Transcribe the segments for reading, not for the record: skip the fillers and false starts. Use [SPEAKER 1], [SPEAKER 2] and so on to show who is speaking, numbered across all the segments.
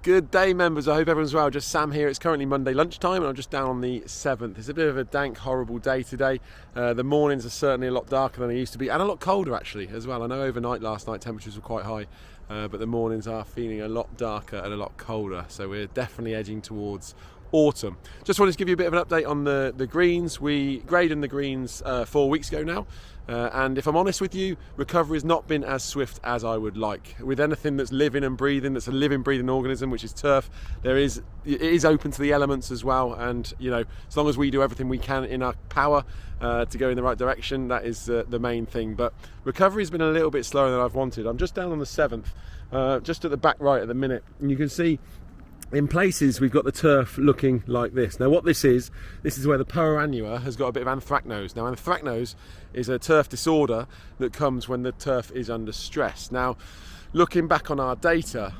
[SPEAKER 1] Good day, members. I hope everyone's well. Just Sam here. It's currently Monday lunchtime and I'm just down on the 7th. It's a bit of a dank, horrible day today. The mornings are certainly a lot darker than they used to be and a lot colder actually as well. I know overnight last night temperatures were quite high, but the mornings are feeling a lot darker and a lot colder. So we're definitely edging towards autumn. Just wanted to give you a bit of an update on the greens. We graded the greens 4 weeks ago now. And if I'm honest with you, recovery has not been as swift as I would like. With anything that's living and breathing, that's a living, breathing organism, which is turf, it is open to the elements as well. And you know, as long as we do everything we can in our power to go in the right direction, that is the main thing. But recovery has been a little bit slower than I've wanted. I'm just down on the 7th, just at the back right at the minute, and you can see in places we've got the turf looking like this. Now what this is where the Poa annua has got a bit of anthracnose. Now anthracnose is a turf disorder that comes when the turf is under stress. Now looking back on our data,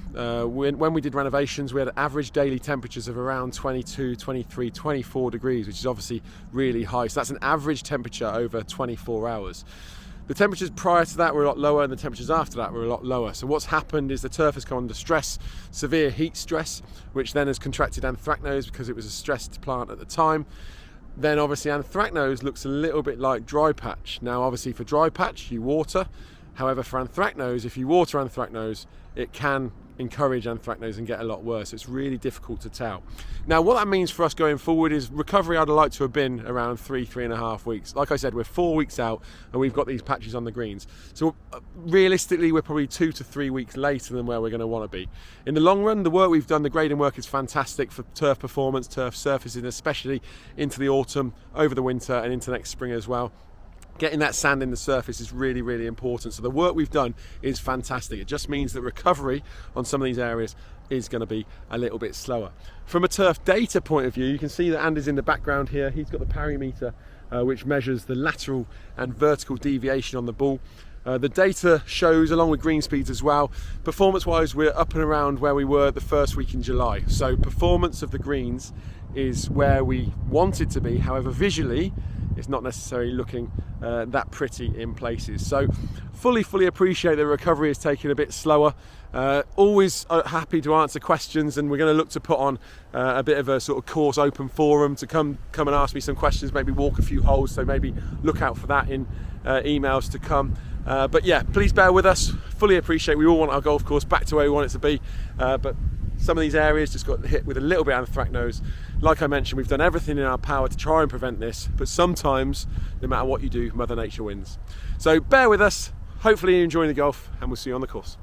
[SPEAKER 1] when we did renovations, we had average daily temperatures of around 22, 23, 24 degrees, which is obviously really high. So that's an average temperature over 24 hours. The temperatures prior to that were a lot lower and the temperatures after that were a lot lower. So what's happened is the turf has come under stress, severe heat stress, which then has contracted anthracnose because it was a stressed plant at the time. Then obviously anthracnose looks a little bit like dry patch. Now obviously for dry patch you water. However, for anthracnose, if you water anthracnose, it can encourage anthracnose and get a lot worse. It's really difficult to tell. Now, what that means for us going forward is recovery I'd like to have been around 3.5 weeks. Like I said, we're 4 weeks out and we've got these patches on the greens. So realistically, we're probably 2 to 3 weeks later than where we're going to want to be. In the long run, the work we've done, the grading work is fantastic for turf performance, turf surfacing, especially into the autumn, over the winter and into next spring as well. Getting that sand in the surface is really, really important. So the work we've done is fantastic. It just means that recovery on some of these areas is going to be a little bit slower. From a turf data point of view, you can see that Andy's in the background here. He's got the parimeter, which measures the lateral and vertical deviation on the ball. The data shows, along with green speeds as well, performance-wise, we're up and around where we were the first week in July. So performance of the greens is where we wanted to be. However, visually, it's not necessarily looking that pretty in places. So fully appreciate that recovery is taking a bit slower. Always happy to answer questions, and we're going to look to put on a bit of a sort of course open forum to come and ask me some questions, maybe walk a few holes, so maybe look out for that in emails to come. But yeah, please bear with us. Fully appreciate we all want our golf course back to where we want it to be, but some of these areas just got hit with a little bit of anthracnose. Like I mentioned, we've done everything in our power to try and prevent this, but sometimes, no matter what you do, Mother Nature wins. So bear with us. Hopefully you're enjoying the golf, and we'll see you on the course.